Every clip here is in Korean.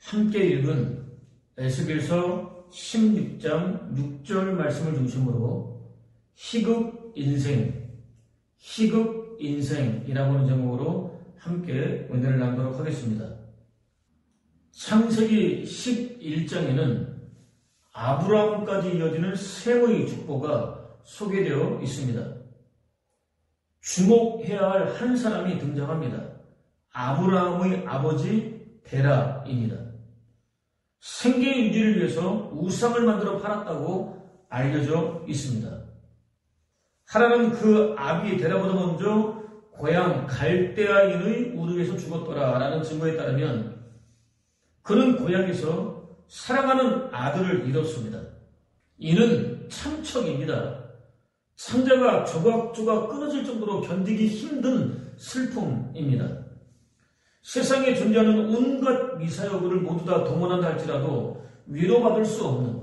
함께 읽은 에스겔서 16장 6절 말씀을 중심으로 희극 인생이라고 하는 제목으로 함께 은혜를 나누도록 하겠습니다. 창세기 11장에는 아브라함까지 이어지는 셈의 축보가 소개되어 있습니다. 주목해야 할 한 사람이 등장합니다. 아브라함의 아버지 데라입니다. 생계 유지를 위해서 우상을 만들어 팔았다고 알려져 있습니다. 하라는 그 아비 데라보다 먼저 고향 갈대아인의 우르에서 죽었더라라는 증거에 따르면 그는 고향에서 사랑하는 아들을 잃었습니다. 이는 참척입니다. 상자가 조각조각 끊어질 정도로 견디기 힘든 슬픔입니다. 세상에 존재하는 온갖 미사여구를 모두 다 동원한다 할지라도 위로받을 수 없는,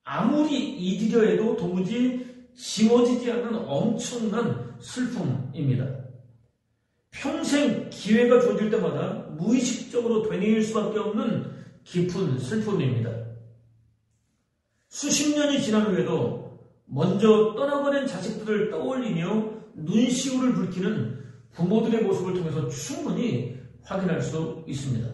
아무리 잊으려 해도 도무지 지워지지 않는 엄청난 슬픔입니다. 평생 기회가 주어질 때마다 무의식적으로 되뇌일 수밖에 없는 깊은 슬픔입니다. 수십 년이 지난 후에도 먼저 떠나보낸 자식들을 떠올리며 눈시울을 붉히는 부모들의 모습을 통해서 충분히 확인할 수 있습니다.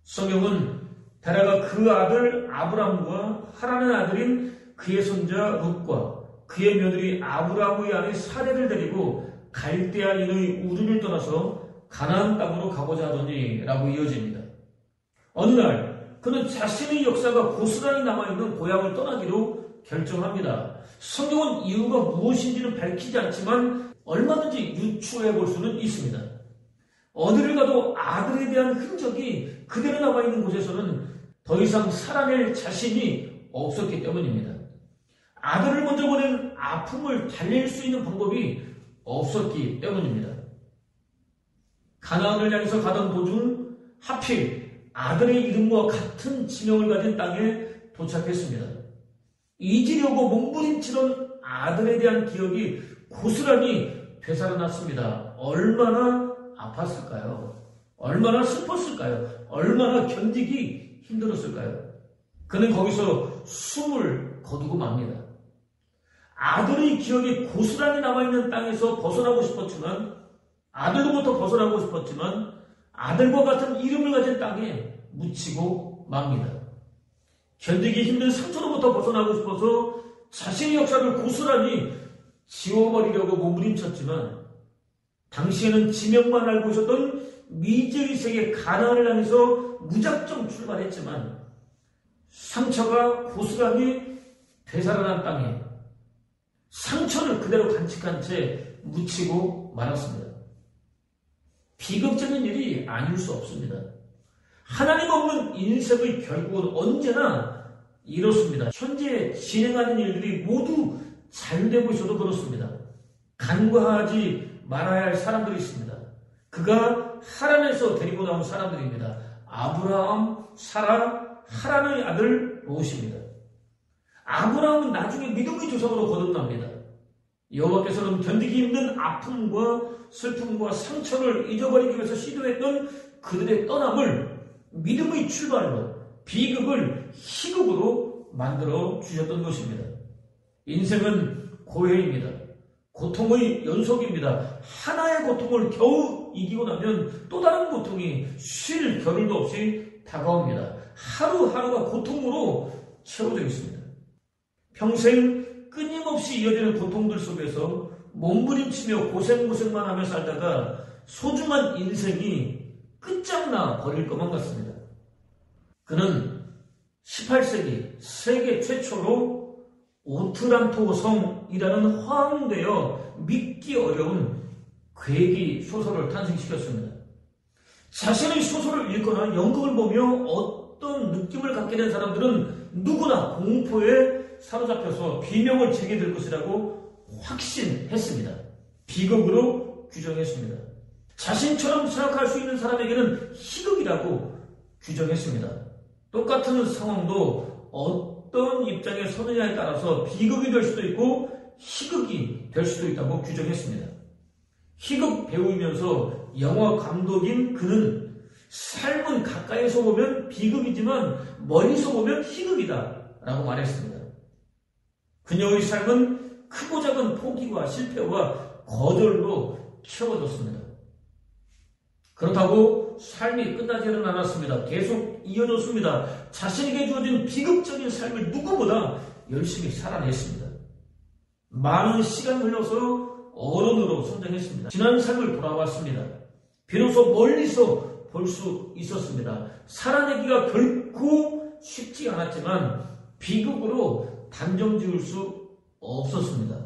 성경은 데라가 그 아들 아브람과 하라는 아들인 그의 손자 룻과 그의 며느리 아브라함의 아내 사레를 데리고 갈대아인의 우르를 떠나서 가나안 땅으로 가고자 하더니 라고 이어집니다. 어느 날 그는 자신의 역사가 고스란히 남아있는 고향을 떠나기로 결정합니다. 성경은 이유가 무엇인지는 밝히지 않지만 얼마든지 유추해 볼 수는 있습니다. 어디를 가도 아들에 대한 흔적이 그대로 남아있는 곳에서는 더 이상 살아낼 자신이 없었기 때문입니다. 아들을 먼저 보낸 아픔을 달랠 수 있는 방법이 없었기 때문입니다. 가나안을 향해서 가던 도중 하필 아들의 이름과 같은 지명을 가진 땅에 도착했습니다. 잊으려고 몸부림치던 아들에 대한 기억이 고스란히 되살아났습니다. 얼마나 아팠을까요? 얼마나 슬펐을까요? 얼마나 견디기 힘들었을까요? 그는 거기서 숨을 거두고 맙니다. 아들의 기억이 고스란히 남아있는 땅에서 벗어나고 싶었지만, 아들로부터 벗어나고 싶었지만 아들과 같은 이름을 가진 땅에 묻히고 맙니다. 견디기 힘든 상처로부터 벗어나고 싶어서 자신의 역사를 고스란히 지워버리려고 몸부림쳤지만 당시에는 지명만 알고 있었던 미지의 세계 가나안을 향해서 무작정 출발했지만 상처가 고스란히 되살아난 땅에 상처를 그대로 간직한 채 묻히고 말았습니다. 비극적인 일이 아닐 수 없습니다. 하나님 없는 인생의 결국은 언제나 이렇습니다. 현재 진행하는 일들이 모두 잘 되고 있어도 그렇습니다. 간과하지 말아야 할 사람들이 있습니다. 그가 하란에서 데리고 나온 사람들입니다. 아브라함, 사라, 하란의 아들 롯입니다. 아브라함은 나중에 믿음의 조상으로 거듭납니다. 여호와께서는 견디기 힘든 아픔과 슬픔과 상처를 잊어버리기 위해서 시도했던 그들의 떠남을 믿음의 출발로, 비극을 희극으로 만들어 주셨던 것입니다. 인생은 고해입니다. 고통의 연속입니다. 하나의 고통을 겨우 이기고 나면 또 다른 고통이 쉴 겨를도 없이 다가옵니다. 하루하루가 고통으로 채워져 있습니다. 평생 끊임없이 이어지는 고통들 속에서 몸부림치며 고생만 하며 살다가 소중한 인생이 끝장나 버릴 것만 같습니다. 그는 18세기 세계 최초로 오트란토 성이라는 허황되어 믿기 어려운 괴기 소설을 탄생시켰습니다. 자신의 소설을 읽거나 연극을 보며 어떤 느낌을 갖게 된 사람들은 누구나 공포에 사로잡혀서 비명을 지르게 될 것이라고 확신했습니다. 비극으로 규정했습니다. 자신처럼 생각할 수 있는 사람에게는 희극이라고 규정했습니다. 똑같은 상황도 어떤 입장에 서느냐에 따라서 비극이 될 수도 있고 희극이 될 수도 있다고 규정했습니다. 희극 배우이면서 영화 감독인 그는 삶은 가까이서 보면 비극이지만 멀리서 보면 희극이다 라고 말했습니다. 그녀의 삶은 크고 작은 포기와 실패와 거절로 채워졌습니다. 그렇다고 삶이 끝나지는 않았습니다. 계속 이어졌습니다. 자신에게 주어진 비극적인 삶을 누구보다 열심히 살아냈습니다. 많은 시간이 흘러서 어른으로 성장했습니다. 지난 삶을 돌아왔습니다. 비로소 멀리서 볼 수 있었습니다. 살아내기가 결코 쉽지 않았지만 비극으로 단정 지을 수 없었습니다.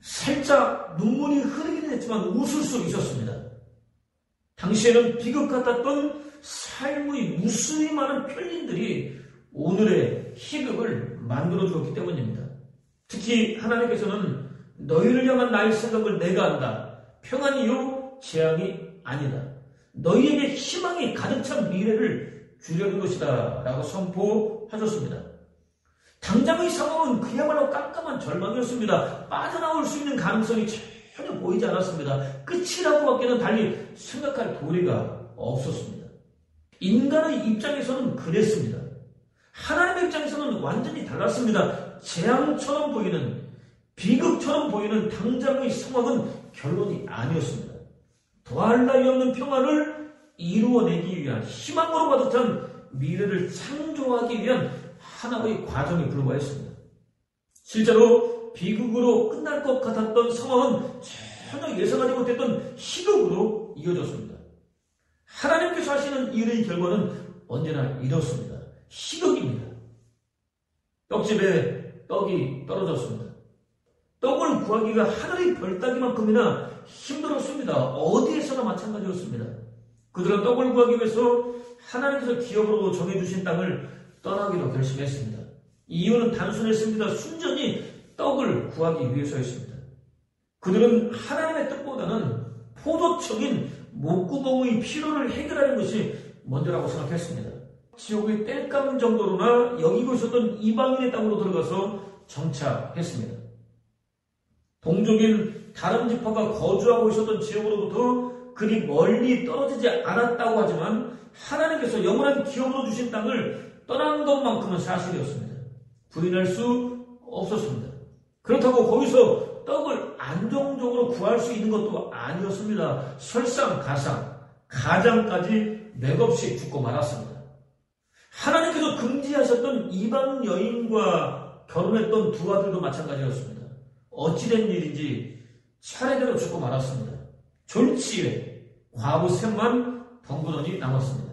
살짝 눈물이 흐르긴 했지만 웃을 수 있었습니다. 당시에는 비극 같았던 삶의 무수히 많은 편린들이 오늘의 희극을 만들어주었기 때문입니다. 특히 하나님께서는 너희를 향한 나의 생각을 내가 안다. 평안이요 재앙이 아니다. 너희에게 희망이 가득 찬 미래를 주려는 것이다 라고 선포하셨습니다. 당장의 상황은 그야말로 깜깜한 절망이었습니다. 빠져나올 수 있는 가능성이 전혀 보이지 않았습니다. 끝이라고밖에는 달리 생각할 도리가 없었습니다. 인간의 입장에서는 그랬습니다. 하나님의 입장에서는 완전히 달랐습니다. 재앙처럼 보이는, 비극처럼 보이는 당장의 상황은 결론이 아니었습니다. 더할 나위 없는 평안을 이루어내기 위한, 희망으로 가득 찬 미래를 창조하기 위한 하나의 과정에 불과했습니다. 실제로 비극으로 끝날 것 같았던 상황은 전혀 예상하지 못했던 희극으로 이어졌습니다. 하나님께서 하시는 일의 결과는 언제나 이렇습니다. 희극입니다. 떡집에 떡이 떨어졌습니다. 떡을 구하기가 하늘의 별 따기만큼이나 힘들었습니다. 어디에서나 마찬가지였습니다. 그들은 떡을 구하기 위해서 하나님께서 기업으로 정해주신 땅을 떠나기로 결심했습니다. 이유는 단순했습니다. 순전히 떡을 구하기 위해서였습니다. 그들은 하나님의 뜻보다는 포도청인 목구멍의 피로를 해결하는 것이 먼저라고 생각했습니다. 지옥의 땔감 정도로나 여기고 있었던 이방인의 땅으로 들어가서 정착했습니다. 동족인 다른 지파가 거주하고 있었던 지역으로부터 그리 멀리 떨어지지 않았다고 하지만 하나님께서 영원한 기업으로 주신 땅을 떠난 것만큼은 사실이었습니다. 부인할 수 없었습니다. 그렇다고 거기서 떡을 안정적으로 구할 수 있는 것도 아니었습니다. 설상가상, 가장까지 맥없이 죽고 말았습니다. 하나님께서 금지하셨던 이방 여인과 결혼했던 두 아들도 마찬가지였습니다. 어찌된 일인지 차례대로 죽고 말았습니다. 졸지에 과부 셋만 덩그러니 남았습니다.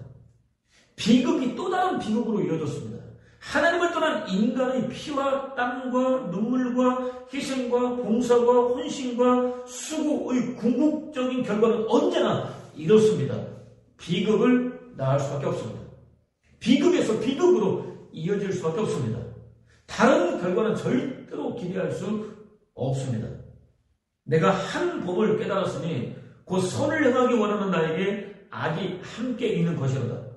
비극이 또 다른 비극으로 이어졌습니다. 하나님을 떠난 인간의 피와 땀과 눈물과 희생과 봉사와 헌신과 수고의 궁극적인 결과는 언제나 이렇습니다. 비극을 낳을 수밖에 없습니다. 비극에서 비극으로 이어질 수밖에 없습니다. 다른 결과는 절대로 기대할 수 없습니다. 내가 한 법을 깨달았으니 곧 선을 행하기 원하는 나에게 악이 함께 있는 것이로다.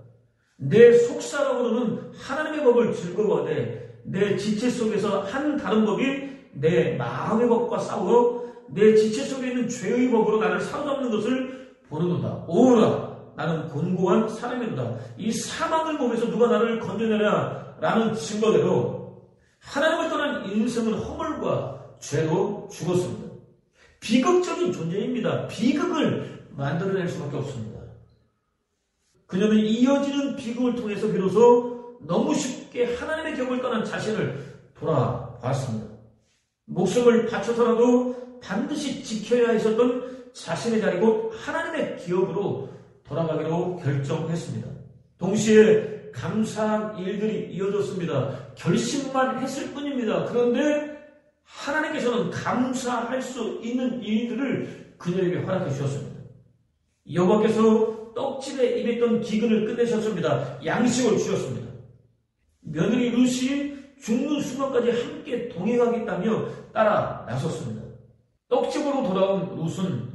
내 속사람으로는 하나님의 법을 즐거워하되 내 지체 속에서 한 다른 법이 내 마음의 법과 싸워 내 지체 속에 있는 죄의 법으로 나를 사로잡는 것을 보는도다. 오라, 나는 곤고한 사람이로다. 이 사망의 몸에서 누가 나를 건져내랴 라는 증거대로 하나님을 떠난 인생은 허물과 죄로 죽었습니다. 비극적인 존재입니다. 비극을 만들어낼 수밖에 없습니다. 그녀는 이어지는 비극을 통해서 비로소 너무 쉽게 하나님의 격을 떠난 자신을 돌아봤습니다. 목숨을 바쳐서라도 반드시 지켜야 했었던 자신의 자리 곧 하나님의 기업으로 돌아가기로 결정했습니다. 동시에 감사한 일들이 이어졌습니다. 결심만 했을 뿐입니다. 그런데 하나님께서는 감사할 수 있는 일들을 그녀에게 허락해 주셨습니다. 여호와께서 떡집에 임했던 기근을 끝내셨습니다. 양식을 주셨습니다. 며느리 룻이 죽는 순간까지 함께 동행하겠다며 따라 나섰습니다. 떡집으로 돌아온 룻은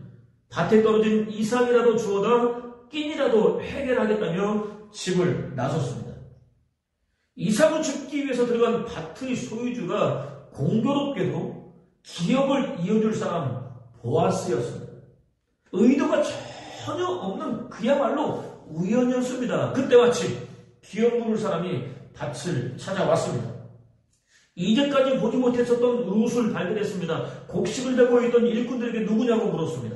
밭에 떨어진 이삭이라도 주워다 끼니라도 해결하겠다며 집을 나섰습니다. 이삭을 줍기 위해서 들어간 밭의 소유주가 공교롭게도 기업을 이어줄 사람 보아스였습니다. 의도가 전혀 없는 그야말로 우연이었습니다. 그때 마침 기업 물을 사람이 밭을 찾아왔습니다. 이제까지 보지 못했었던 룻을 발견했습니다. 곡식을 대고 있던 일꾼들에게 누구냐고 물었습니다.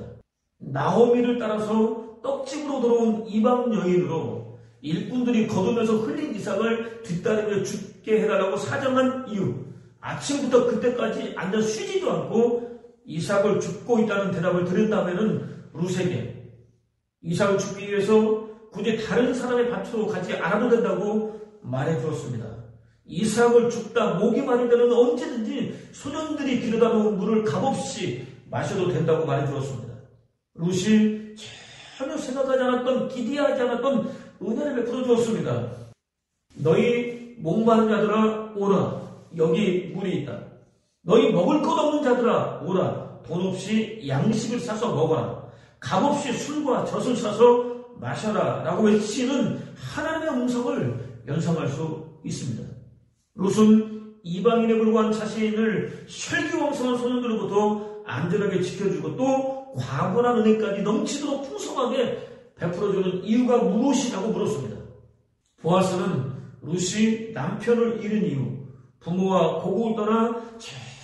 나오미를 따라서 떡집으로 들어온 이방 여인으로 일꾼들이 거두면서 흘린 이삭을 뒤따르며 죽게 해달라고 사정한 이유, 아침부터 그때까지 앉아 쉬지도 않고 이삭을 줍고 있다는 대답을 들은 다음에는 룻에게 이삭을 줍기 위해서 굳이 다른 사람의 밭으로 가지 않아도 된다고 말해주었습니다. 이삭을 줍다 목이 마를 때는 언제든지 소년들이 길어다 놓은 물을 값없이 마셔도 된다고 말해주었습니다. 룻이 전혀 생각하지 않았던, 기대하지 않았던 은혜를 베풀어 주었습니다. 너희 목마른 자들아 오라, 여기 물이 있다. 너희 먹을 것 없는 자들아 오라, 돈 없이 양식을 사서 먹어라. 값없이 술과 젖을 사서 마셔라 라고 외치는 하나님의 음성을 연상할 수 있습니다. 룻은 이방인에 불과한 자신을 혈기왕성한 소년들로부터 안전하게 지켜주고 또 과분한 은혜까지 넘치도록 풍성하게 베풀어주는 이유가 무엇이라고 물었습니다. 보아스는 룻이 남편을 잃은 이후 부모와 고국을 떠나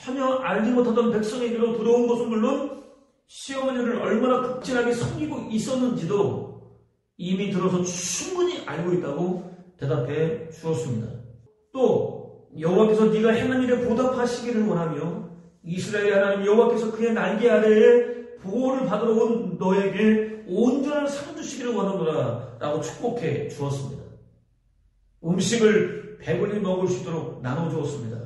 전혀 알지 못하던 백성에게로 들어온 것은 물론 시어머니를 얼마나 극진하게 섬기고 있었는지도 이미 들어서 충분히 알고 있다고 대답해 주었습니다. 또 여호와께서 네가 행한 일에 보답하시기를 원하며 이스라엘 하나님 여호와께서 그의 날개 아래에 보호를 받으러 온 너에게 온전한 삶 주시기를 원하노라 라고 축복해 주었습니다. 음식을 배불리 먹을 수 있도록 나눠주었습니다.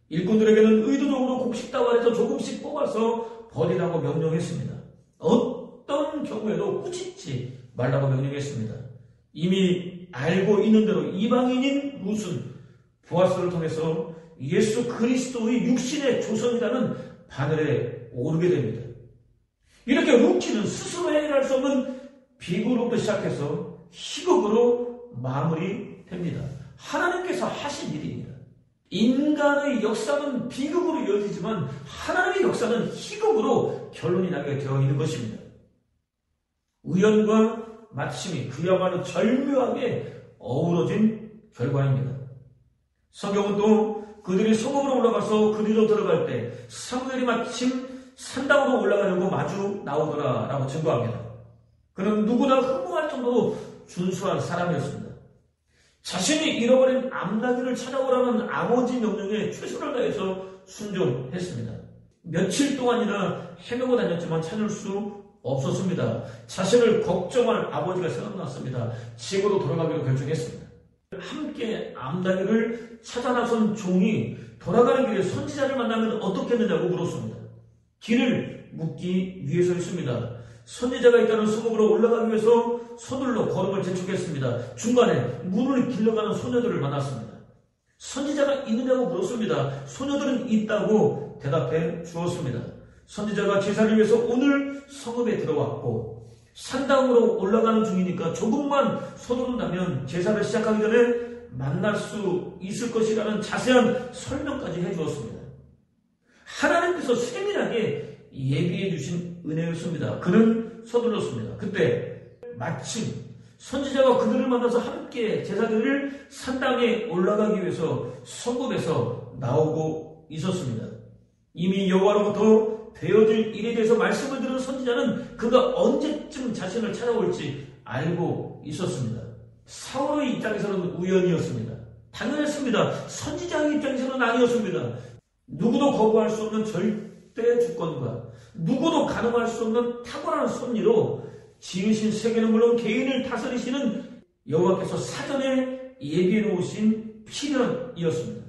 일꾼들에게는 의도적으로 곡식 다발에서 조금씩 뽑아서 버리라고 명령했습니다. 어떤 경우에도 꾸짖지 말라고 명령했습니다. 이미 알고 있는 대로 이방인인 룻은 보아스를 통해서 예수 그리스도의 육신의 조선이라는 바늘에 오르게 됩니다. 이렇게 룻기는 스스로 해결할 수 없는 비굴로부터 시작해서 희극으로 마무리됩니다. 하나님께서 하신 일입니다. 인간의 역사는 비극으로 이어지지만 하나님의 역사는 희극으로 결론이 나게 되어 있는 것입니다. 우연과 마침이 그야말로 절묘하게 어우러진 결과입니다. 성경은 또 그들이 성읍으로 올라가서 그리로 들어갈 때 사무엘이 마침 산당으로 올라가려고 마주 나오더라 라고 증거합니다. 그는 누구나 흥분할 정도로 준수한 사람이었습니다. 자신이 잃어버린 암나귀를 찾아오라는 아버지 명령에 최선을 다해서 순종했습니다. 며칠 동안이나 헤매고 다녔지만 찾을 수 없었습니다. 자신을 걱정할 아버지가 생각났습니다. 집으로 돌아가기로 결정했습니다. 함께 암나귀를 찾아 나선 종이 돌아가는 길에 선지자를 만나면 어떻겠느냐고 물었습니다. 길을 묻기 위해서였습니다. 선지자가 있다는 성읍으로 올라가기 위해서 서둘러 걸음을 재촉했습니다. 중간에 문을 길러가는 소녀들을 만났습니다. 선지자가 있느냐고 물었습니다. 소녀들은 있다고 대답해 주었습니다. 선지자가 제사를 위해서 오늘 성읍에 들어왔고 산당으로 올라가는 중이니까 조금만 서두른다면 제사를 시작하기 전에 만날 수 있을 것이라는 자세한 설명까지 해주었습니다. 하나님께서 세밀하게 예비해 주신 은혜였습니다. 그는 서둘렀습니다. 그때 마침 선지자가 그들을 만나서 함께 제사드릴 산당에 올라가기 위해서 성읍에서 나오고 있었습니다. 이미 여호와로부터 되어질 일에 대해서 말씀을 들은 선지자는 그가 언제쯤 자신을 찾아올지 알고 있었습니다. 사울의 입장에서는 우연이었습니다. 당연했습니다. 선지자의 입장에서는 아니었습니다. 누구도 거부할 수 없는 절대 주권과 누구도 가늠할 수 없는 탁월한 섭리로 지으신 세계는 물론 개인을 다스리시는 여호와께서 사전에 예비해 놓으신 필연이었습니다.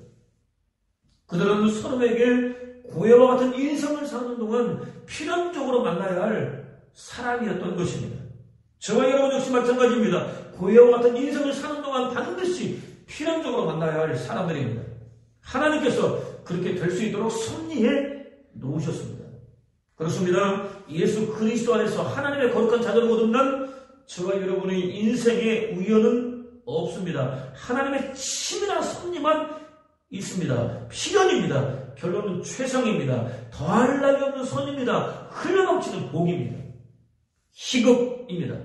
그들은 서로에게 고해와 같은 인생을 사는 동안 필연적으로 만나야 할 사람이었던 것입니다. 저와 여러분 역시 마찬가지입니다. 고해와 같은 인생을 사는 동안 반드시 필연적으로 만나야 할 사람들입니다. 하나님께서 그렇게 될 수 있도록 섭리해 놓으셨습니다. 그렇습니다. 예수 그리스도 안에서 하나님의 거룩한 자녀로 거듭난 저와 여러분의 인생에 우연은 없습니다. 하나님의 치밀한 섭리만 있습니다. 필연입니다. 결론은 최상입니다. 더할 나위 없는 선입니다. 흘러넘치는 복입니다. 희극입니다.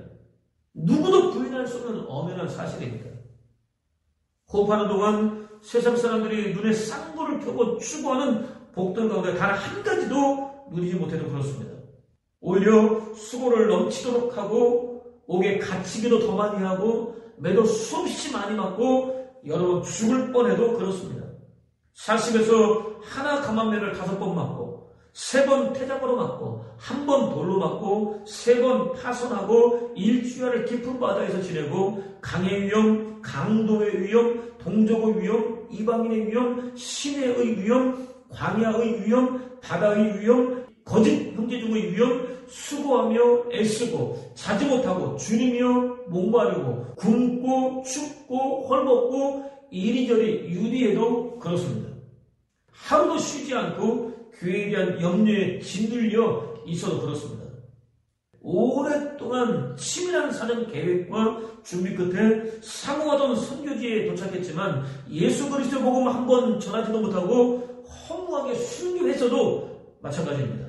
누구도 부인할 수 없는 엄연한 사실입니다. 호흡하는 동안 세상 사람들이 눈에 쌍불을 켜고 추구하는 복들 가운데 단 한 가지도 누리지 못해도 그렇습니다. 오히려 수고를 넘치도록 하고 옥에 갇히기도 더 많이 하고 매도 수없이 많이 맞고 여러 번 죽을 뻔해도 그렇습니다. 40에서 하나 감한매를 5번 맞고 3번 태장으로 맞고 1번 돌로 맞고 3번 파손하고 일주일을 깊은 바다에서 지내고 강의 위험, 강도의 위험, 동족의 위험, 이방인의 위험, 시내의 위험, 광야의 위험, 바다의 위험, 거짓 형제 중의 위험, 수고하며 애쓰고 자지 못하고 주님이여 목마르고 굶고 춥고 헐벗고 이리저리 유리해도 그렇습니다. 하루도 쉬지 않고 교회에 대한 염려에 짓눌려 있어도 그렇습니다. 오랫동안 치밀한 사는 계획과 준비 끝에 사모하던 선교지에 도착했지만 예수 그리스도 복음 한 번 전하지도 못하고 허무하게 순교했어도 마찬가지입니다.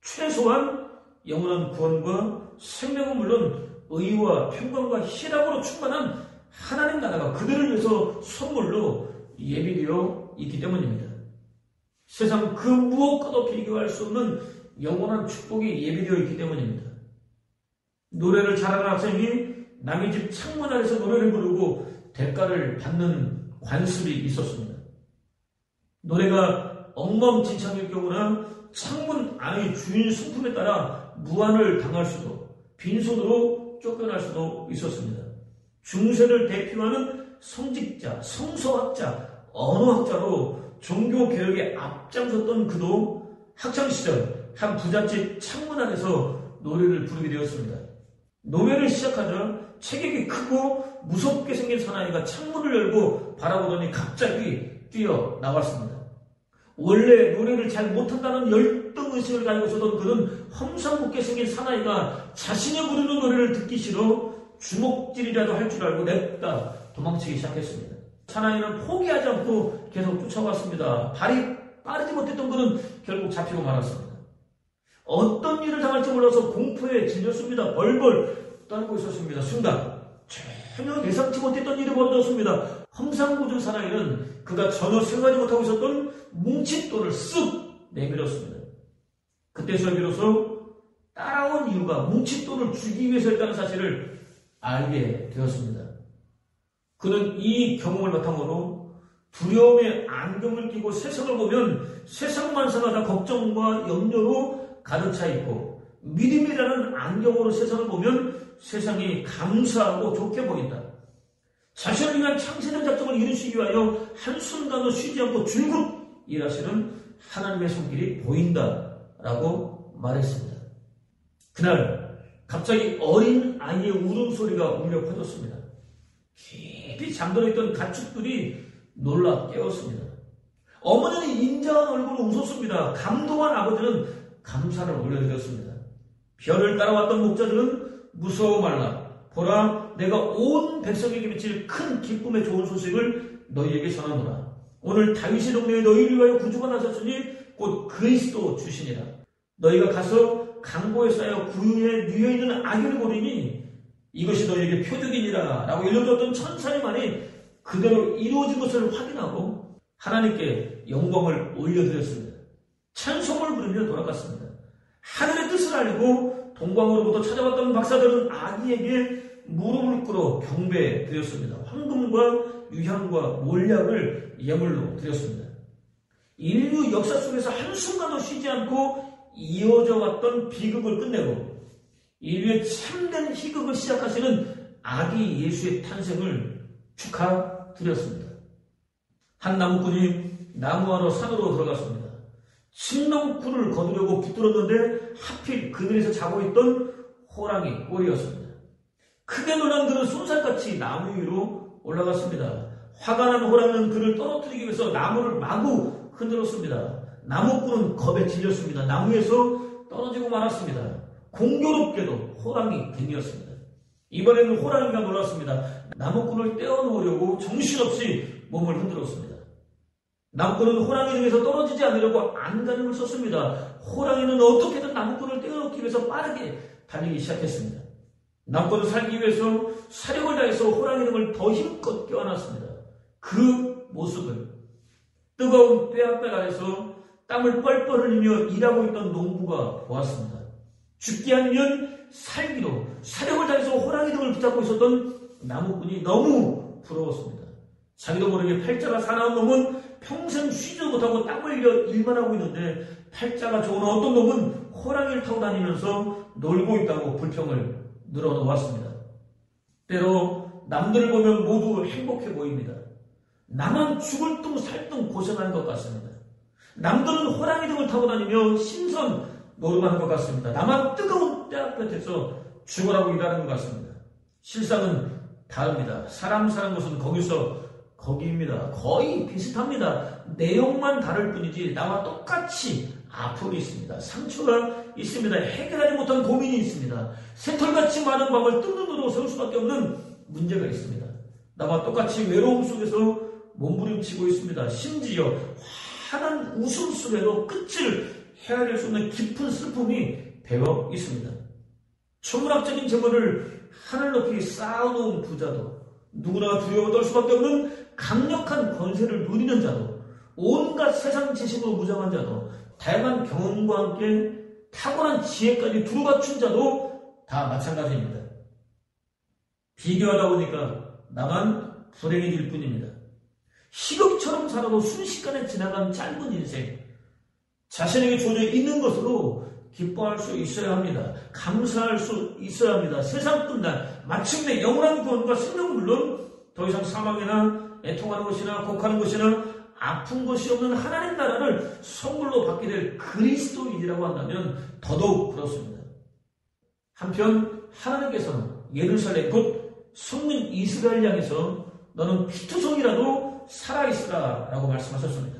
최소한 영원한 구원과 생명은 물론 의와 평강과 희락으로 충만한 하나님 나라가 그들을 위해서 선물로 예비되어 있기 때문입니다. 세상 그 무엇과도 비교할 수 없는 영원한 축복이 예비되어 있기 때문입니다. 노래를 잘하는 학생이 남의 집 창문 아래서 노래를 부르고 대가를 받는 관습이 있었습니다. 노래가 엉망진창일 경우나 창문 안의 주인 성품에 따라 무안을 당할 수도 빈손으로 쫓겨날 수도 있었습니다. 중세를 대표하는 성직자, 성서학자, 언어학자로 종교개혁에 앞장섰던 그도 학창시절 한 부잣집 창문 안에서 노래를 부르게 되었습니다. 노래를 시작하자 체격이 크고 무섭게 생긴 사나이가 창문을 열고 바라보더니 갑자기 뛰어나왔습니다. 원래 노래를 잘 못한다는 열등의식을 가지고 있었던 그는 험상궂게 생긴 사나이가 자신이 부르는 노래를 듣기 싫어 주먹질이라도 할 줄 알고 냅다 도망치기 시작했습니다. 사나이는 포기하지 않고 계속 쫓아왔습니다. 발이 빠르지 못했던 그는 결국 잡히고 말았습니다. 어떤 일을 당할지 몰라서 공포에 질렸습니다. 벌벌 떨고 있었습니다. 순간 전혀 예상치 못했던 일이 벌어졌습니다. 험상궂은 사나이는 그가 전혀 생각하지 못하고 있었던 뭉친 돌을 쓱 내밀었습니다. 그때서 비로소 따라온 이유가 뭉친 돌을 주기 위해서였다는 사실을 알게 되었습니다. 그는 이 경험을 바탕으로 두려움의 안경을 끼고 세상을 보면 세상만 상하다 걱정과 염려로 가득 차 있고 믿음이라는 안경으로 세상을 보면 세상이 감사하고 좋게 보인다. 자신을 위한 창세적 작정을 이루시기 위하여 한순간도 쉬지 않고 줄곧 일하시는 하나님의 손길이 보인다라고 말했습니다. 그날 갑자기 어린 아이의 울음소리가 울려 퍼졌습니다. 깊이 잠들어있던 가축들이 놀라 깨었습니다. 어머니는 인자한 얼굴로 웃었습니다. 감동한 아버지는 감사를 올려드렸습니다. 별을 따라왔던 목자들은 무서워 말라. 보라, 내가 온 백성에게 미칠 큰 기쁨의 좋은 소식을 너희에게 전하노라. 오늘 다윗의 동네에 너희를 위하여 구주가 나섰으니 곧 그리스도 주시니라. 너희가 가서 강보에 쌓여 구유에 뉘어있는 아기를 보리니 이것이 너희에게 표적이니라 라고 일러줬던 천사의 말이 그대로 이루어진 것을 확인하고 하나님께 영광을 올려드렸습니다. 찬송을 부르며 돌아갔습니다. 하늘의 뜻을 알고 동방으로부터 찾아왔던 박사들은 아기에게 무릎을 꿇어 경배드렸습니다. 황금과 유향과 몰약을 예물로 드렸습니다. 인류 역사 속에서 한순간도 쉬지 않고 이어져 왔던 비극을 끝내고 인류의 참된 희극을 시작하시는 아기 예수의 탄생을 축하드렸습니다. 한 나무꾼이 나무하러 산으로 들어갔습니다. 침농쿨을 거두려고 붙들었는데 하필 그늘에서 자고 있던 호랑이 꼴이었습니다. 크게 놀란 그는 쏜살같이 나무 위로 올라갔습니다. 화가 난 호랑이는 그를 떨어뜨리기 위해서 나무를 마구 흔들었습니다. 나무꾼은 겁에 질렸습니다. 나무에서 떨어지고 말았습니다. 공교롭게도 호랑이 등이었습니다. 이번에는 호랑이가 놀랐습니다. 나무꾼을 떼어놓으려고 정신없이 몸을 흔들었습니다. 나무꾼은 호랑이 등에서 떨어지지 않으려고 안간힘을 썼습니다. 호랑이는 어떻게든 나무꾼을 떼어놓기 위해서 빠르게 달리기 시작했습니다. 남고도 살기 위해서 사력을 다해서 호랑이 등을 더 힘껏 껴안았습니다. 그 모습을 뜨거운 뼈아뼈 아래서 땀을 뻘뻘 흘리며 일하고 있던 농부가 보았습니다. 죽기 아니면 살기로 사력을 다해서 호랑이 등을 붙잡고 있었던 나무꾼이 너무 부러웠습니다. 자기도 모르게 팔자가 사나운 놈은 평생 쉬지도 못하고 땀 흘려 일만 하고 있는데 팔자가 좋은 어떤 놈은 호랑이를 타고 다니면서 놀고 있다고 불평을 늘어놓았습니다. 때로 남들을 보면 모두 행복해 보입니다. 나만 죽을 둥 살 둥 고생하는 것 같습니다. 남들은 호랑이 등을 타고 다니며 신선 노름하는 것 같습니다. 나만 뜨거운 떼앞볕에서 죽으라고 일하는 것 같습니다. 실상은 다릅니다. 사람 사는 것은 거기서 거기입니다. 거의 비슷합니다. 내용만 다를 뿐이지 나와 똑같이 아픔이 있습니다. 상처가 있습니다. 해결하지 못한 고민이 있습니다. 새털같이 많은 밤을 뜬 눈으로 세울 수밖에 없는 문제가 있습니다. 나와 똑같이 외로움 속에서 몸부림치고 있습니다. 심지어 환한 웃음소리로 끝을 헤아릴 수 없는 깊은 슬픔이 배어 있습니다. 천문학적인 재물을 하늘 높이 쌓아놓은 부자도, 누구나 두려워 떨 수밖에 없는 강력한 권세를 누리는 자도, 온갖 세상 지식으로 무장한 자도, 다양한 경험과 함께 탁월한 지혜까지 두루 갖춘 자도 다 마찬가지입니다. 비교하다 보니까 나만 불행해질 뿐입니다. 희극처럼 살아도 순식간에 지나간 짧은 인생, 자신에게 주어져 있는 것으로 기뻐할 수 있어야 합니다. 감사할 수 있어야 합니다. 세상 끝날 마침내 영원한 구원과 생명은 물론 더 이상 사망이나 애통하는 것이나 곡하는 것이나 아픈 것이 없는 하나님 나라를 선물로 받게 될 그리스도인이라고 한다면 더더욱 그렇습니다. 한편 하나님께서는 예루살렘 곧 성민 이스라엘 향해서 너는 피투성이라도 살아있으라 라고 말씀하셨습니다.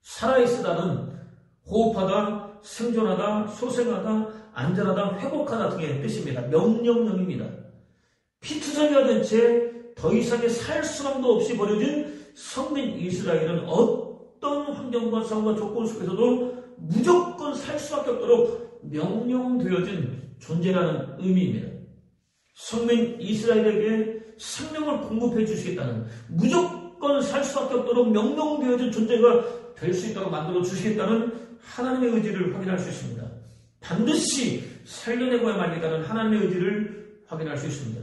살아있으라는 호흡하다, 생존하다, 소생하다, 안전하다, 회복하다 등의 뜻입니다. 명령형입니다. 피투성이가 된 채 더 이상의 살 수망도 없이 버려진 성민 이스라엘은 어떤 환경과 상황과 조건 속에서도 무조건 살 수밖에 없도록 명령되어진 존재라는 의미입니다. 성민 이스라엘에게 생명을 공급해 주시겠다는, 무조건 살 수밖에 없도록 명령되어진 존재가 될 수 있도록 만들어 주시겠다는 하나님의 의지를 확인할 수 있습니다. 반드시 살려내고야 말겠다는 하나님의 의지를 확인할 수 있습니다.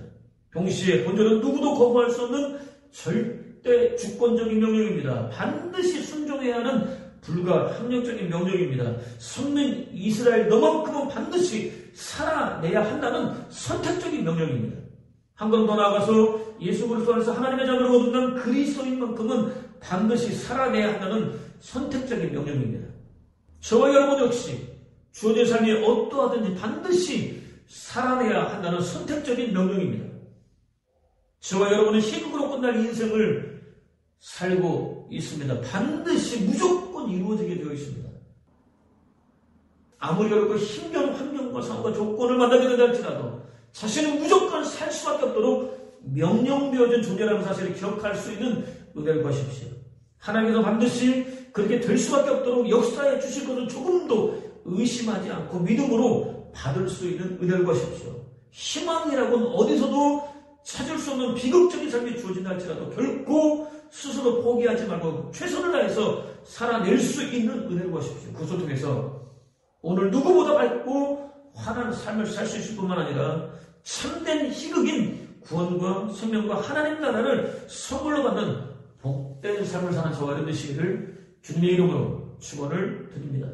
동시에 본절은 누구도 거부할 수 없는 절대 주권적인 명령입니다. 반드시 순종해야 하는 불가항력적인 명령입니다. 성민 이스라엘 너만큼은 반드시 살아내야 한다는 선택적인 명령입니다. 한 걸음 더 나아가서 예수 그리스도 안에서 하나님의 자녀로 거듭난 그리스도인만큼은 반드시 살아내야 한다는 선택적인 명령입니다. 저와 여러분 역시 주어진 삶이 어떠하든지 반드시 살아내야 한다는 선택적인 명령입니다. 저와 여러분은 희극으로 끝날 인생을 살고 있습니다. 반드시 무조건 이루어지게 되어 있습니다. 아무리 어렵고 힘겨운 환경과 상황과 조건을 만나게 된다 할지라도 자신은 무조건 살 수밖에 없도록 명령되어진 존재라는 사실을 기억할 수 있는 은혜를 구하십시오. 하나님께서 반드시 그렇게 될 수밖에 없도록 역사해 주실 것을 조금도 의심하지 않고 믿음으로 받을 수 있는 은혜를 구하십시오. 희망이라고는 어디서도 찾을 수 없는 비극적인 삶이 주어진다 할지라도 결코 스스로 포기하지 말고 최선을 다해서 살아낼 수 있는 은혜를 구하십시오. 그것을 통해서 오늘 누구보다 밝고 환한 삶을 살 수 있을 뿐만 아니라 참된 희극인 구원과 생명과 하나님 나라를 선물로 받는 복된 삶을 사는 저와 여러분 되시기를 주님의 이름으로 축원을 드립니다.